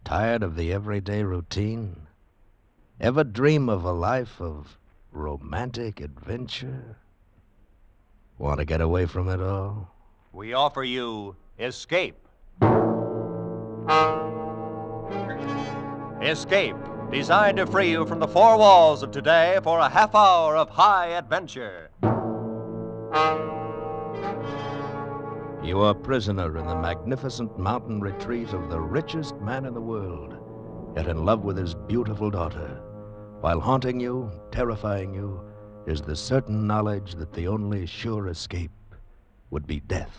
Tired of the everyday routine? Ever dream of a life of romantic adventure? Want to get away from it all? We offer you Escape. Escape, designed to free you from the four walls of today for a half hour of high adventure. You are a prisoner in the magnificent mountain retreat of the richest man in the world, yet in love with his beautiful daughter. While haunting you, terrifying you, is the certain knowledge that the only sure escape would be death.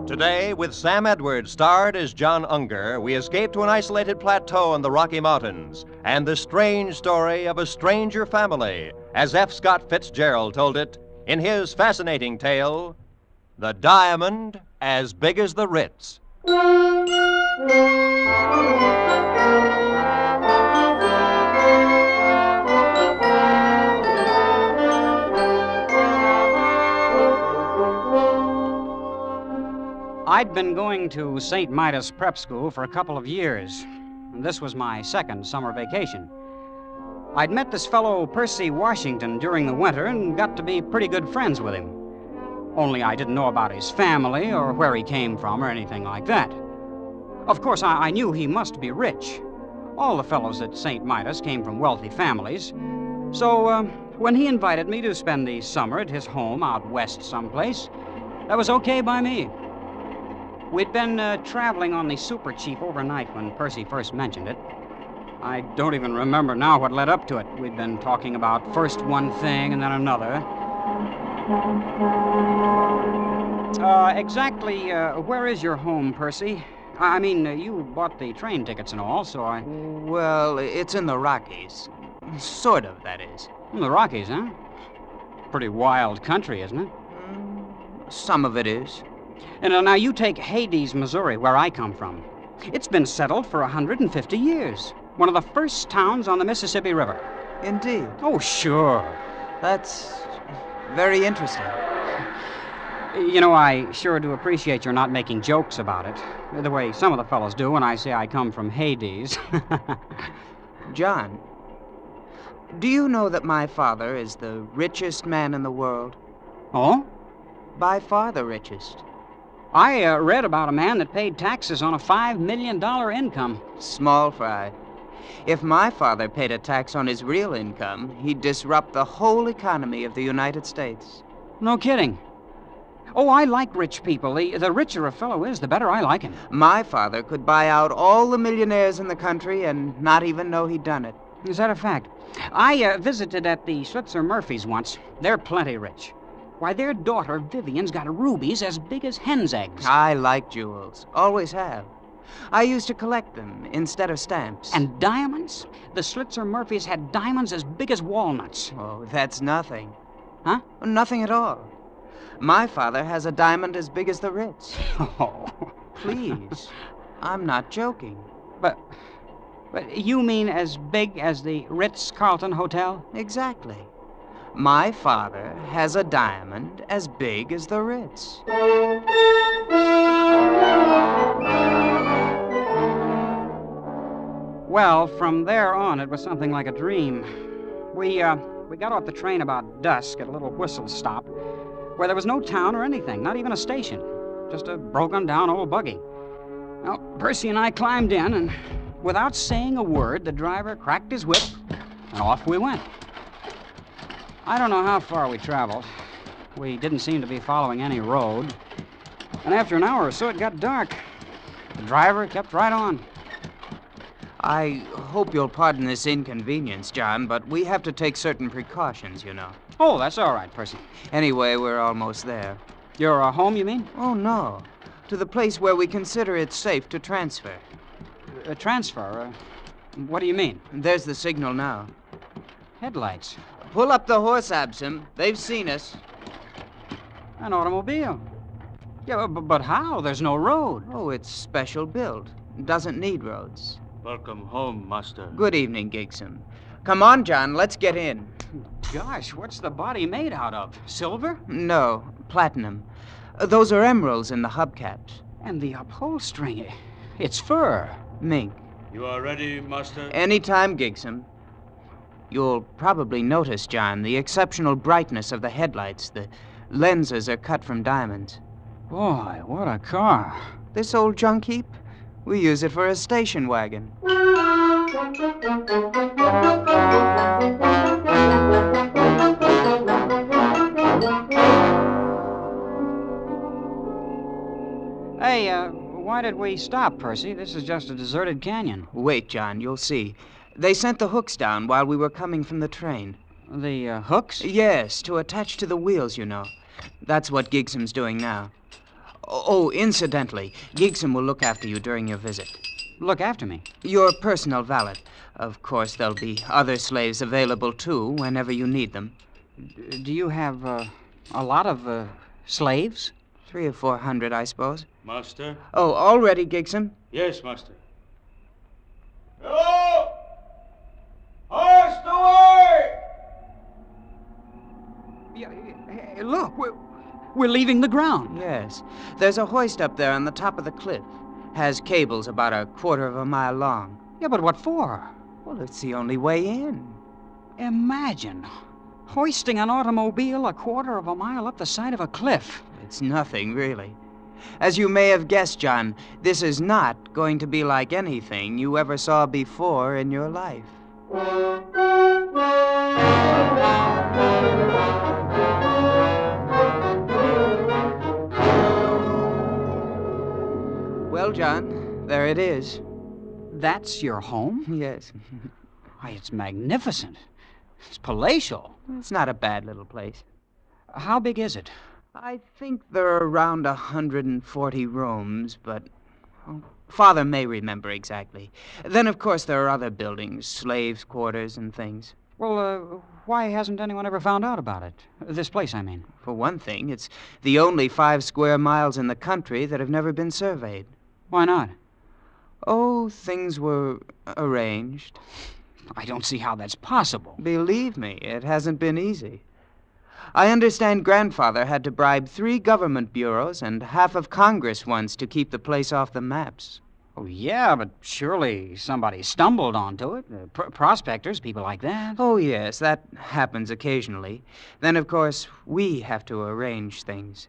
Today, with Sam Edwards starred as John Unger, we escape to an isolated plateau in the Rocky Mountains and the strange story of a stranger family, as F. Scott Fitzgerald told it in his fascinating tale, The Diamond as Big as the Ritz. I'd been going to St. Midas Prep School for a couple of years, and this was my second summer vacation. I'd met this fellow Percy Washington during the winter and got to be pretty good friends with him. Only I didn't know about his family or where he came from or anything like that. Of course, I knew he must be rich. All the fellows at St. Midas came from wealthy families. So when he invited me to spend the summer at his home out west someplace, that was okay by me. We'd been traveling on the Super Chief overnight when Percy first mentioned it. I don't even remember now what led up to it. We'd been talking about first one thing and then another. Exactly where is your home, Percy? I mean, you bought the train tickets and all, so I... Well, it's in the Rockies. Sort of, that is. The Rockies, huh? Pretty wild country, isn't it? Some of it is. And now you take Hades, Missouri, where I come from. It's been settled for 150 years. One of the first towns on the Mississippi River. Indeed. Oh, sure. That's very interesting. You know, I sure do appreciate your not making jokes about it, the way some of the fellows do when I say I come from Hades. John, do you know that my father is the richest man in the world? Oh? By far the richest. I read about a man that paid taxes on a $5 million income. Small fry. If my father paid a tax on his real income, he'd disrupt the whole economy of the United States. No kidding. Oh, I like rich people. The richer a fellow is, the better I like him. My father could buy out all the millionaires in the country and not even know he'd done it. Is that a fact? I visited at the Schlitzer Murphys once. They're plenty rich. Why, their daughter, Vivian's got rubies as big as hen's eggs. I like jewels. Always have. I used to collect them instead of stamps. And diamonds? The Schlitzer Murphys had diamonds as big as walnuts. Oh, that's nothing. Huh? Nothing at all. My father has a diamond as big as the Ritz. Oh. Please. I'm not joking. But you mean as big as the Ritz-Carlton Hotel? Exactly. My father has a diamond as big as the Ritz. Well, from there on, it was something like a dream. We got off the train about dusk at a little whistle stop where there was no town or anything, not even a station. Just a broken-down old buggy. Well, Percy and I climbed in, and without saying a word, the driver cracked his whip, and off we went. I don't know how far we traveled. We didn't seem to be following any road. And after an hour or so, it got dark. The driver kept right on. I hope you'll pardon this inconvenience, John, but we have to take certain precautions, you know. Oh, that's all right, Percy. Anyway, we're almost there. You're home, you mean? Oh, no. To the place where we consider it safe to transfer. Transfer? What do you mean? There's the signal now. Headlights. Pull up the horse, Absam. They've seen us. An automobile. Yeah, but how? There's no road. Oh, it's special built. Doesn't need roads. Welcome home, Master. Good evening, Gigson. Come on, John. Let's get in. Gosh, what's the body made out of? Silver? No, platinum. Those are emeralds in the hubcaps. And the upholstering, it's fur. Mink. You are ready, Master? Anytime, Gigson. You'll probably notice, John, the exceptional brightness of the headlights. The lenses are cut from diamonds. Boy, what a car. This old junk heap? We use it for a station wagon. Hey, why did we stop, Percy? This is just a deserted canyon. Wait, John, you'll see. They sent the hooks down while we were coming from the train. The hooks? Yes, to attach to the wheels, you know. That's what Gigsom's doing now. Oh, incidentally, Gigsom will look after you during your visit. Look after me. Your personal valet. Of course, there'll be other slaves available, too, whenever you need them. Do you have a lot of slaves? 300 or 400, I suppose. Master? Oh, all ready, Gigsom? Yes, Master. Hello! Hoist away! Hey, look, we're leaving the ground. Yes. There's a hoist up there on the top of the cliff. Has cables about a quarter of a mile long. Yeah, but what for? Well, it's the only way in. Imagine hoisting an automobile a quarter of a mile up the side of a cliff. It's nothing, really. As you may have guessed, John, this is not going to be like anything you ever saw before in your life. Well, John, there it is. That's your home? Yes. Why, it's magnificent. It's palatial. It's not a bad little place. How big is it? I think there are around 140 rooms, but Father may remember exactly. Then, of course, there are other buildings, slaves' quarters and things. Well, why hasn't anyone ever found out about it? This place, I mean. For one thing, it's the only 5 square miles in the country that have never been surveyed. Why not? Oh, things were arranged. I don't see how that's possible. Believe me, it hasn't been easy. I understand Grandfather had to bribe 3 government bureaus and half of Congress once to keep the place off the maps. Oh, yeah, but surely somebody stumbled onto it. Prospectors, people like that. Oh, yes, that happens occasionally. Then, of course, we have to arrange things.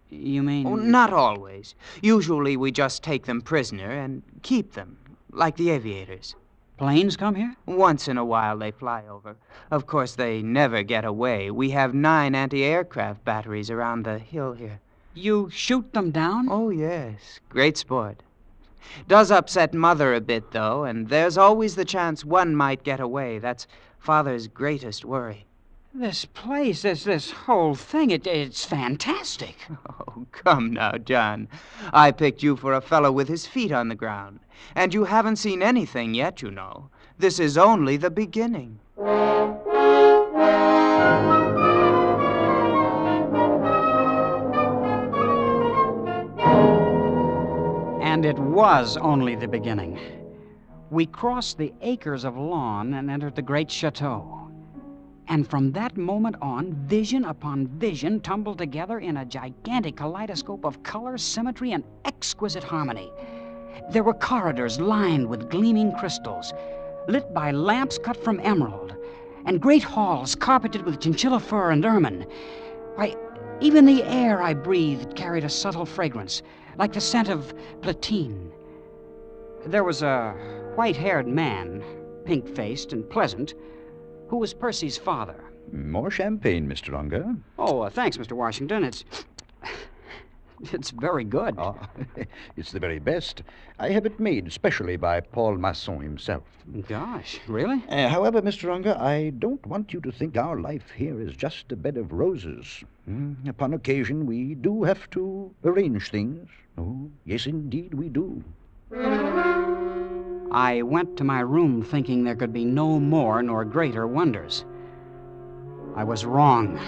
You mean... Oh, not always. Usually we just take them prisoner and keep them, like the aviators. Planes come here? Once in a while they fly over. Of course, they never get away. We have 9 anti-aircraft batteries around the hill here. You shoot them down? Oh, yes. Great sport. Does upset Mother a bit, though, and there's always the chance one might get away. That's Father's greatest worry. This place, this whole thing, it's fantastic. Oh, come now, John. I picked you for a fellow with his feet on the ground. And you haven't seen anything yet, you know. This is only the beginning. And it was only the beginning. We crossed the acres of lawn and entered the great chateau. And from that moment on, vision upon vision tumbled together in a gigantic kaleidoscope of color, symmetry, and exquisite harmony. There were corridors lined with gleaming crystals, lit by lamps cut from emerald, and great halls carpeted with chinchilla fur and ermine. Why, even the air I breathed carried a subtle fragrance, like the scent of platine. There was a white-haired man, pink-faced and pleasant, who was Percy's father. More champagne, Mr. Unger. Oh, thanks, Mr. Washington. It's very good. Ah, it's the very best. I have it made specially by Paul Masson himself. Gosh, really? However, Mr. Unger, I don't want you to think our life here is just a bed of roses. Upon occasion, we do have to arrange things. Oh, yes, indeed, we do. I went to my room thinking there could be no more nor greater wonders. I was wrong.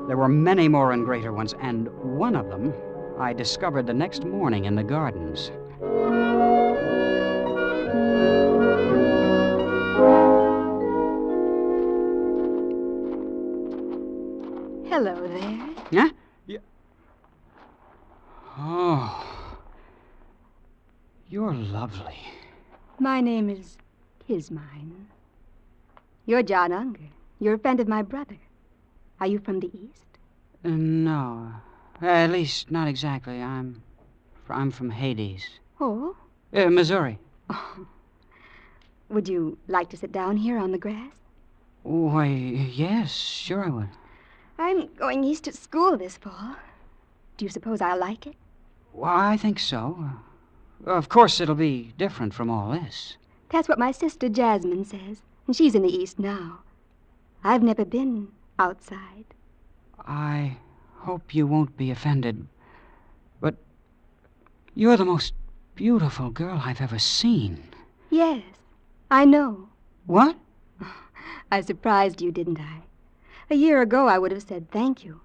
There were many more and greater ones, and one of them I discovered the next morning in the gardens. Hello there. Huh? Yeah. Oh. You're lovely. My name is Kismine. You're John Unger. You're a friend of my brother. Are you from the East? No. At least, not exactly. I'm from Hades. Oh? Missouri. Would you like to sit down here on the grass? Why, yes, sure I would. I'm going east to school this fall. Do you suppose I'll like it? Well, I think so. Of course, it'll be different from all this. That's what my sister Jasmine says, and she's in the East now. I've never been outside. I hope you won't be offended, but you're the most beautiful girl I've ever seen. Yes, I know. What? I surprised you, didn't I? A year ago, I would have said thank you.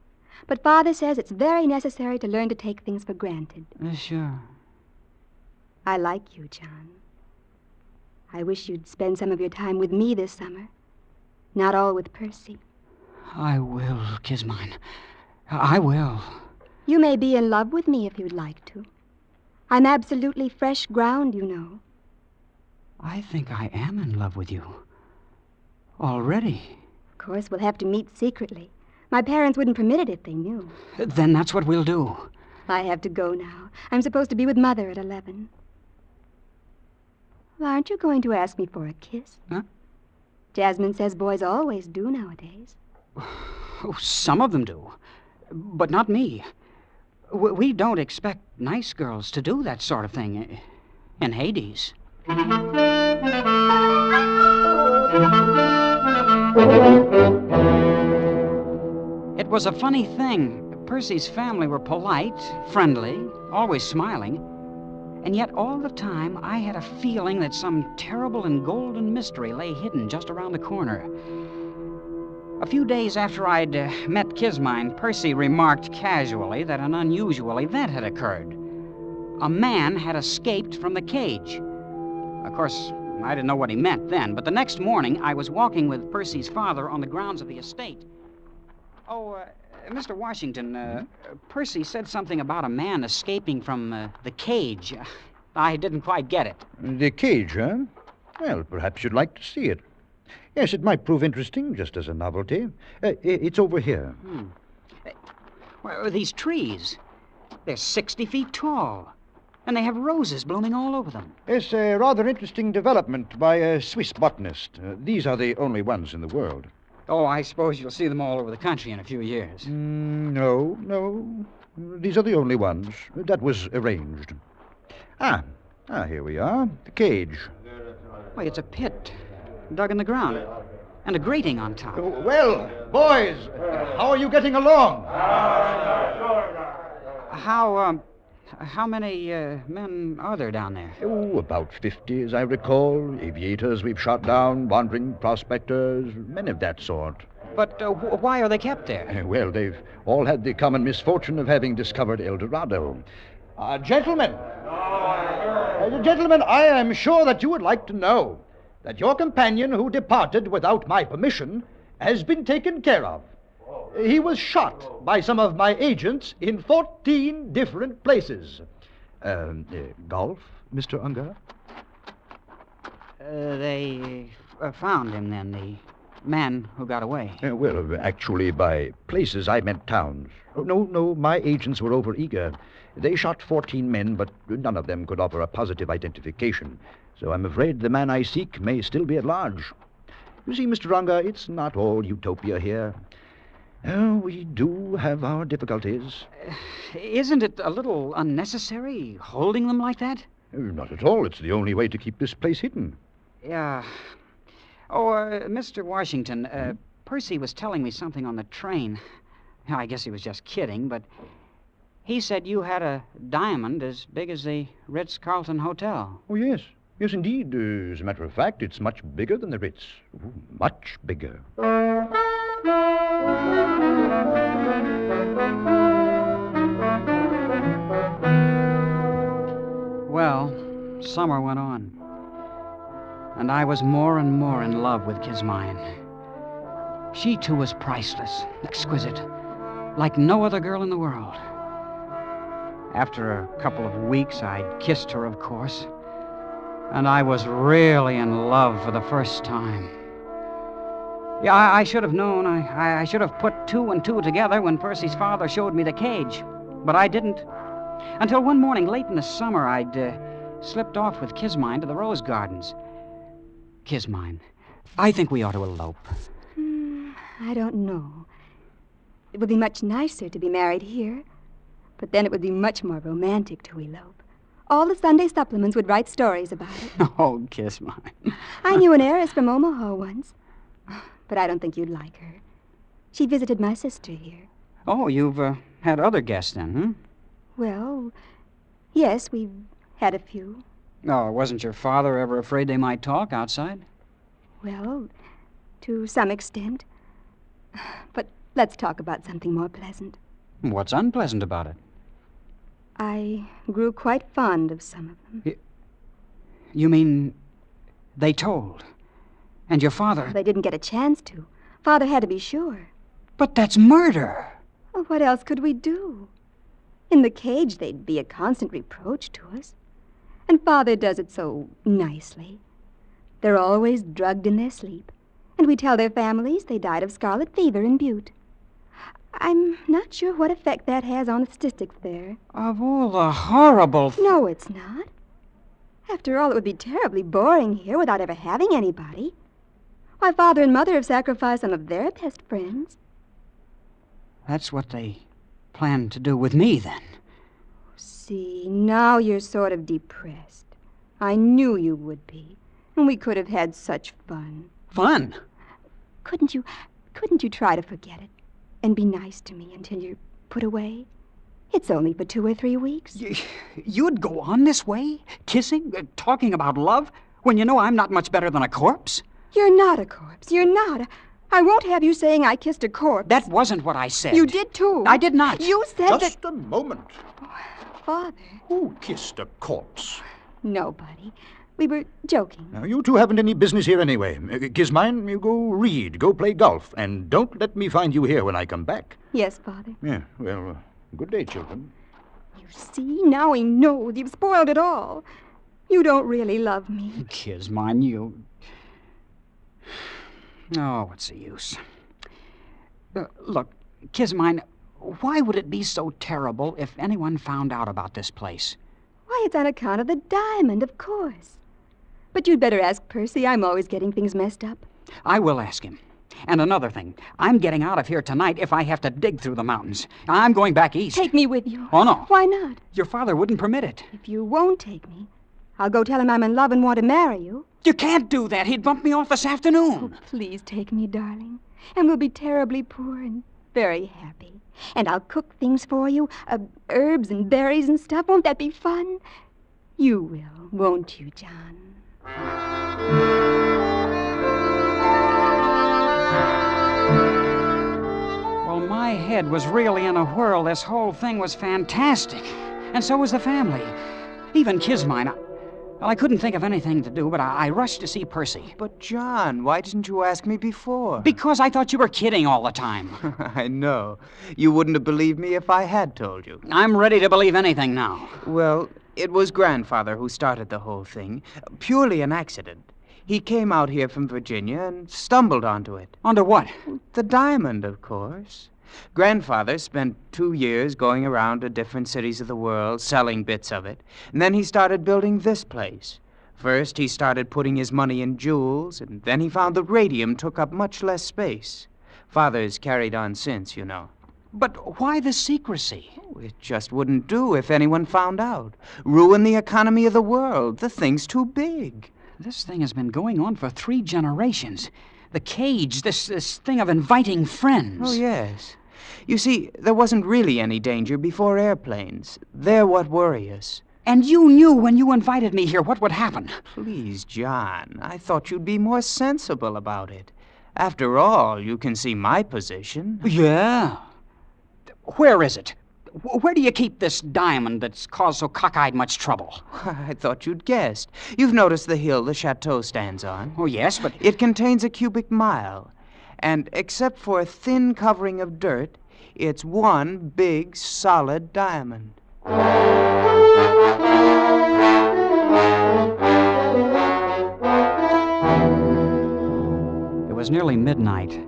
But Father says it's very necessary to learn to take things for granted. Sure. I like you, John. I wish you'd spend some of your time with me this summer. Not all with Percy. I will, Kismine. I will. You may be in love with me if you'd like to. I'm absolutely fresh ground, you know. I think I am in love with you. Already. Of course, we'll have to meet secretly. My parents wouldn't permit it if they knew. Then that's what we'll do. I have to go now. I'm supposed to be with Mother at 11. Well, aren't you going to ask me for a kiss? Huh? Jasmine says boys always do nowadays. Oh, some of them do. But not me. We don't expect nice girls to do that sort of thing in Hades. It was a funny thing. Percy's family were polite, friendly, always smiling. And yet all the time I had a feeling that some terrible and golden mystery lay hidden just around the corner. A few days after I'd met Kismine, Percy remarked casually that an unusual event had occurred. A man had escaped from the cage. Of course, I didn't know what he meant then, but the next morning I was walking with Percy's father on the grounds of the estate. Oh, Mr. Washington, Percy said something about a man escaping from the cage. I didn't quite get it. The cage, huh? Well, perhaps you'd like to see it. Yes, it might prove interesting, just as a novelty. It's over here. Well, these trees, they're 60 feet tall, and they have roses blooming all over them. It's a rather interesting development by a Swiss botanist. These are the only ones in the world. Oh, I suppose you'll see them all over the country in a few years. No. These are the only ones. That was arranged. Here we are. The cage. Why, it's a pit dug in the ground, and a grating on top. Well, boys, how are you getting along? How many men are there down there? Oh, about 50, as I recall. Aviators we've shot down, wandering prospectors, men of that sort. But why are they kept there? Well, they've all had the common misfortune of having discovered El Dorado. Gentlemen, I am sure that you would like to know that your companion who departed without my permission has been taken care of. He was shot by some of my agents in 14 different places. Golf, Mr. Unger? They found him then, the man who got away. Well, actually, by places, I meant towns. Oh, no, my agents were overeager. They shot 14 men, but none of them could offer a positive identification. So I'm afraid the man I seek may still be at large. You see, Mr. Unger, it's not all utopia here. We do have our difficulties. Isn't it a little unnecessary, holding them like that? Not at all. It's the only way to keep this place hidden. Yeah. Oh, Mr. Washington, Percy was telling me something on the train. I guess he was just kidding, but he said you had a diamond as big as the Ritz-Carlton Hotel. Oh, yes. Yes, indeed. As a matter of fact, it's much bigger than the Ritz. Much bigger. Well, summer went on, and I was more and more in love with Kismine. She, too, was priceless, exquisite, like no other girl in the world. After a couple of weeks, I'd kissed her, of course, and I was really in love for the first time. Yeah, I should have known. I should have put two and two together when Percy's father showed me the cage, but I didn't. Until one morning late in the summer, I'd slipped off with Kismine to the rose gardens. Kismine, I think we ought to elope. I don't know. It would be much nicer to be married here, but then it would be much more romantic to elope. All the Sunday supplements would write stories about it. Oh, Kismine. I knew an heiress from Omaha once, but I don't think you'd like her. She visited my sister here. Oh, you've had other guests then, huh? Well, yes, we've had a few. Oh, wasn't your father ever afraid they might talk outside? Well, to some extent. But let's talk about something more pleasant. What's unpleasant about it? I grew quite fond of some of them. You mean they told? And your father... They didn't get a chance to. Father had to be sure. But that's murder. Well, what else could we do? In the cage, they'd be a constant reproach to us. And Father does it so nicely. They're always drugged in their sleep. And we tell their families they died of scarlet fever in Butte. I'm not sure what effect that has on the statistics there. Of all the horrible... No, it's not. After all, it would be terribly boring here without ever having anybody. Why, Father and Mother have sacrificed some of their best friends. That's what they plan to do with me, then. See, now you're sort of depressed. I knew you would be. And we could have had such fun. Fun? Couldn't you try to forget it and be nice to me until you're put away? It's only for 2 or 3 weeks. You'd go on this way? Kissing? Talking about love? When you know I'm not much better than a corpse? You're not a corpse. You're not. I won't have you saying I kissed a corpse. That wasn't what I said. You did, too. I did not. You said that... Just a moment. Father. Who kissed a corpse? Nobody. We were joking. Now, you two haven't any business here anyway. Kismine, you go read, go play golf, and don't let me find you here when I come back. Yes, Father. Yeah, well, good day, children. You see, now he knows. You've spoiled it all. You don't really love me. Kismine, you... Oh, what's the use? Look, Kismine, why would it be so terrible if anyone found out about this place? Why, it's on account of the diamond, of course. But you'd better ask Percy. I'm always getting things messed up. I will ask him. And another thing, I'm getting out of here tonight if I have to dig through the mountains. I'm going back east. Take me with you. Oh, no. Why not? Your father wouldn't permit it. If you won't take me, I'll go tell him I'm in love and want to marry you. You can't do that. He'd bump me off this afternoon. Oh, please take me, darling. And we'll be terribly poor and very happy. And I'll cook things for you, herbs and berries and stuff. Won't that be fun? You will, won't you, John? Well, my head was really in a whirl. This whole thing was fantastic. And so was the family. Even Kismine. Well, I couldn't think of anything to do, but I rushed to see Percy. But, John, why didn't you ask me before? Because I thought you were kidding all the time. I know. You wouldn't have believed me if I had told you. I'm ready to believe anything now. Well, it was Grandfather who started the whole thing. Purely an accident. He came out here from Virginia and stumbled onto it. Onto what? The diamond, of course. Grandfather spent 2 years going around to different cities of the world, selling bits of it. And then he started building this place. First, he started putting his money in jewels, and then he found the radium took up much less space. Father's carried on since, you know. But why the secrecy? Oh, it just wouldn't do if anyone found out. Ruin the economy of the world. The thing's too big. This thing has been going on for 3 generations. The cage, this thing of inviting friends. Oh, yes. You see, there wasn't really any danger before airplanes. They're what worry us. And you knew when you invited me here what would happen. Please, John, I thought you'd be more sensible about it. After all, you can see my position. Yeah. Where is it? Where do you keep this diamond that's caused so cockeyed much trouble? I thought you'd guessed. You've noticed the hill the chateau stands on. Oh, yes, but... It contains a cubic mile. And except for a thin covering of dirt, it's one big, solid diamond. It was nearly midnight.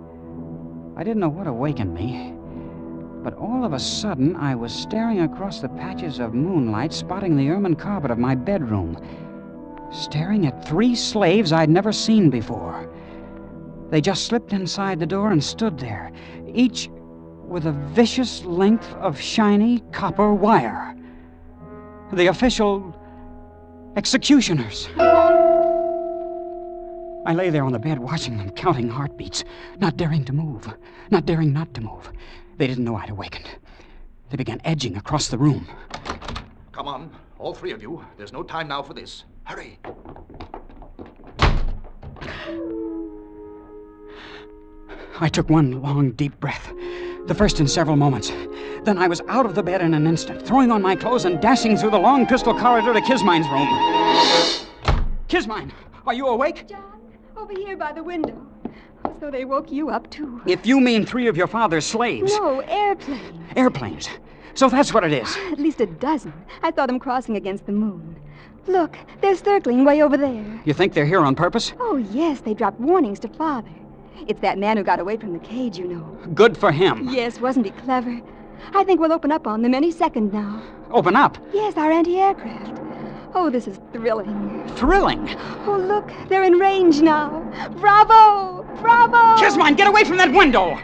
I didn't know what awakened me, but all of a sudden I was staring across the patches of moonlight, spotting the ermine carpet of my bedroom, staring at 3 slaves I'd never seen before. They just slipped inside the door and stood there, each with a vicious length of shiny copper wire. The official executioners. I lay there on the bed watching them, counting heartbeats, not daring to move, not daring not to move. They didn't know I'd awakened. They began edging across the room. Come on, all 3 of you. There's no time now for this. Hurry. I took one long, deep breath, the first in several moments. Then I was out of the bed in an instant, throwing on my clothes and dashing through the long crystal corridor to Kismine's room. Kismine, are you awake? John, over here by the window. So they woke you up, too. If you mean 3 of your father's slaves. No, airplanes. Airplanes. So that's what it is. At least a dozen. I saw them crossing against the moon. Look, they're circling way over there. You think they're here on purpose? Oh, yes, they dropped warnings to Father. It's that man who got away from the cage, you know. Good for him. Yes, wasn't he clever? I think we'll open up on them any second now. Open up? Yes, our anti-aircraft. Oh, this is thrilling. Thrilling. Oh, look, they're in range now. Bravo! Bravo! Kismine, get away from that window!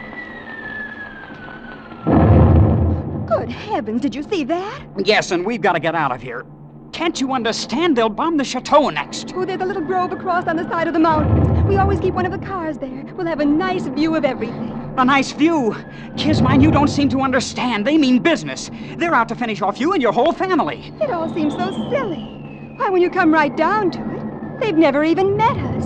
Good heavens, did you see that? Yes, and we've got to get out of here. Can't you understand? They'll bomb the chateau next. Oh, there's a little grove across on the side of the mountains. We always keep one of the cars there. We'll have a nice view of everything. A nice view? Kismine, you don't seem to understand. They mean business. They're out to finish off you and your whole family. It all seems so silly. Why, when you come right down to it, they've never even met us.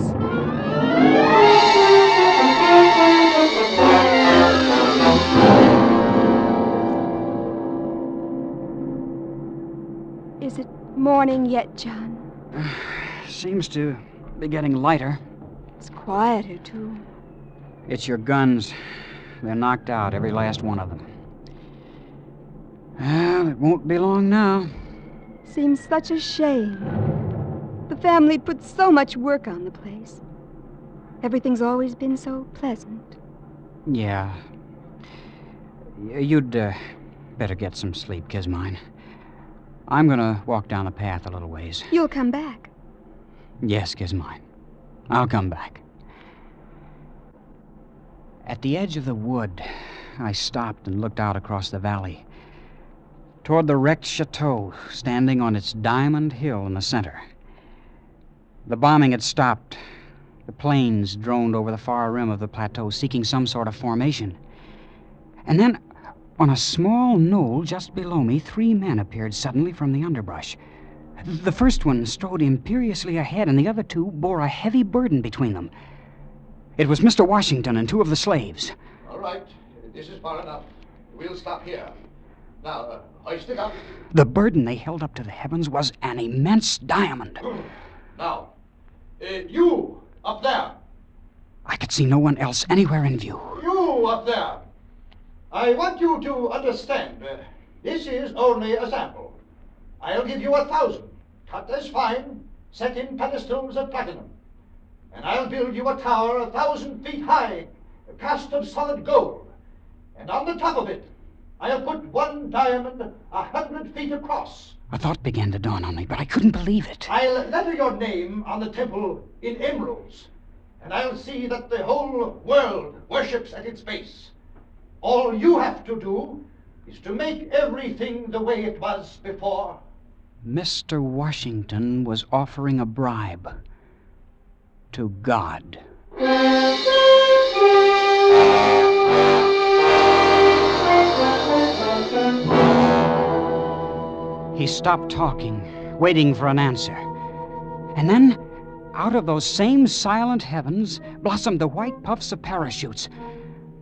Is it morning yet, John? Seems to be getting lighter. It's quieter, too. It's your guns. They're knocked out, every last one of them. Well, it won't be long now. Seems such a shame. The family put so much work on the place. Everything's always been so pleasant. Yeah. You'd better get some sleep, Kismine. I'm gonna walk down the path a little ways. You'll come back. Yes, Kismine. I'll come back. At the edge of the wood, I stopped and looked out across the valley, toward the wrecked chateau standing on its diamond hill in the center. The bombing had stopped. The planes droned over the far rim of the plateau, seeking some sort of formation. And then, on a small knoll just below me, 3 men appeared suddenly from the underbrush. The first one strode imperiously ahead, and the other 2 bore a heavy burden between them. It was Mr. Washington and 2 of the slaves. All right. This is far enough. We'll stop here. Now, hoist it up. The burden they held up to the heavens was an immense diamond. Now, you up there. I could see no one else anywhere in view. You up there. I want you to understand, this is only a sample. I'll give you 1,000, cut as fine, set in pedestals of platinum. And I'll build you a tower 1,000 feet high, cast of solid gold. And on the top of it, I'll put 1 diamond 100 feet across. A thought began to dawn on me, but I couldn't believe it. I'll letter your name on the temple in emeralds, and I'll see that the whole world worships at its base. All you have to do is to make everything the way it was before. Mr. Washington was offering a bribe to God. He stopped talking, waiting for an answer. And then, out of those same silent heavens, blossomed the white puffs of parachutes.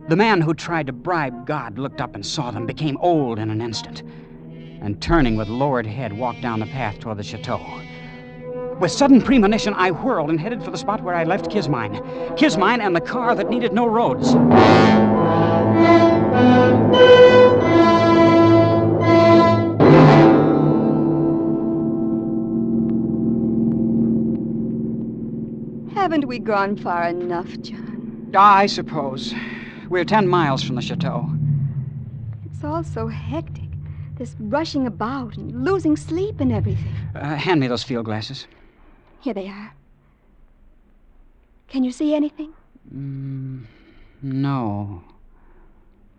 The man who tried to bribe God looked up and saw them, became old in an instant, and turning with lowered head, walked down the path toward the chateau. With sudden premonition, I whirled and headed for the spot where I left Kismine. Kismine and the car that needed no roads. Haven't we gone far enough, John? I suppose. We're 10 miles from the chateau. It's all so hectic. This rushing about and losing sleep and everything. Hand me those field glasses. Here they are. Can you see anything? No.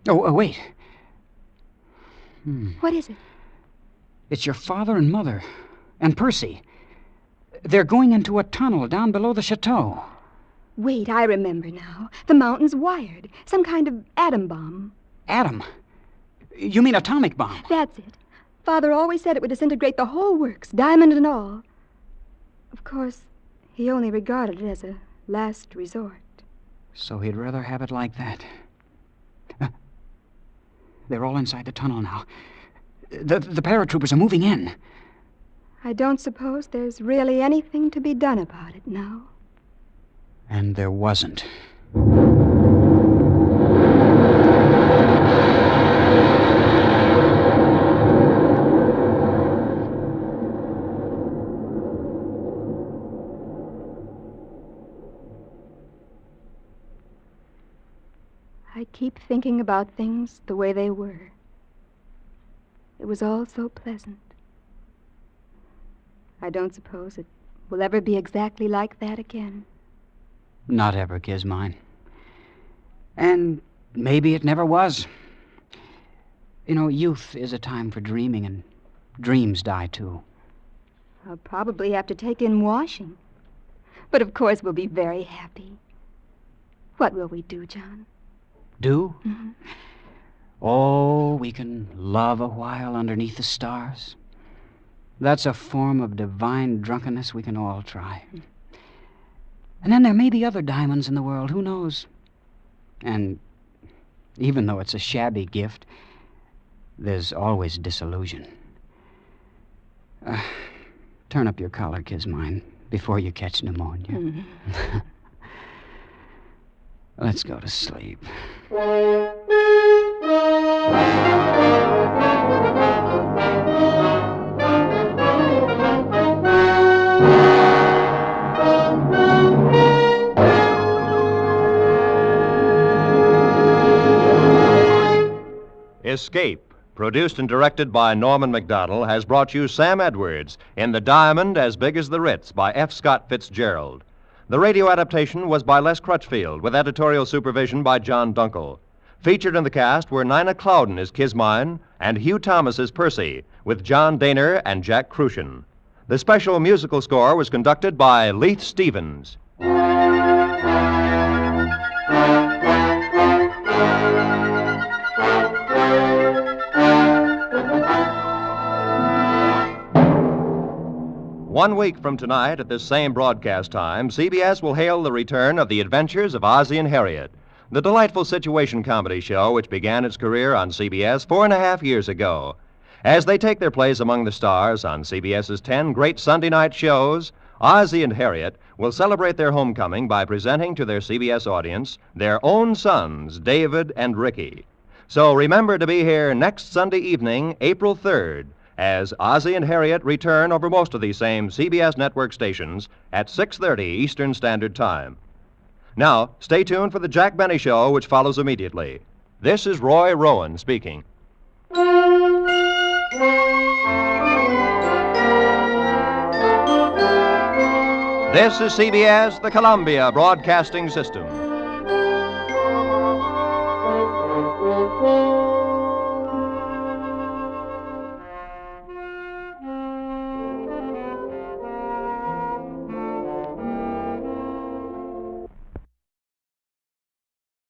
Oh, wait. What is it? It's your father and mother. And Percy. They're going into a tunnel down below the chateau. Wait, I remember now. The mountain's wired. Some kind of atom bomb. Atom? You mean atomic bomb? That's it. Father always said it would disintegrate the whole works, diamond and all. Of course, he only regarded it as a last resort. So he'd rather have it like that. They're all inside the tunnel now. The paratroopers are moving in. I don't suppose there's really anything to be done about it now. And there wasn't. I keep thinking about things the way they were. It was all so pleasant. I don't suppose it will ever be exactly like that again. Not ever, Kismine. And maybe it never was. You know, youth is a time for dreaming, and dreams die, too. I'll probably have to take in washing. But of course we'll be very happy. What will we do, John? Do? Mm-hmm. Oh, we can love a while underneath the stars. That's a form of divine drunkenness we can all try. And then there may be other diamonds in the world, who knows? And even though it's a shabby gift, there's always disillusion. Turn up your collar, Kismine, before you catch pneumonia. Mm-hmm. Let's go to sleep. Escape, produced and directed by Norman Macdonnell, has brought you Sam Edwards in The Diamond as Big as the Ritz by F. Scott Fitzgerald. The radio adaptation was by Les Crutchfield, with editorial supervision by John Dunkel. Featured in the cast were Nina Clouden as Kismine and Hugh Thomas as Percy, with John Daner and Jack Crucian. The special musical score was conducted by Leith Stevens. One week from tonight at this same broadcast time, CBS will hail the return of The Adventures of Ozzie and Harriet, the delightful situation comedy show which began its career on CBS 4.5 years ago. As they take their place among the stars on CBS's 10 great Sunday night shows, Ozzie and Harriet will celebrate their homecoming by presenting to their CBS audience their own sons, David and Ricky. So remember to be here next Sunday evening, April 3rd, as Ozzie and Harriet return over most of these same CBS network stations at 6:30 Eastern Standard Time. Now, stay tuned for the Jack Benny Show, which follows immediately. This is Roy Rowan speaking. This is CBS, the Columbia Broadcasting System.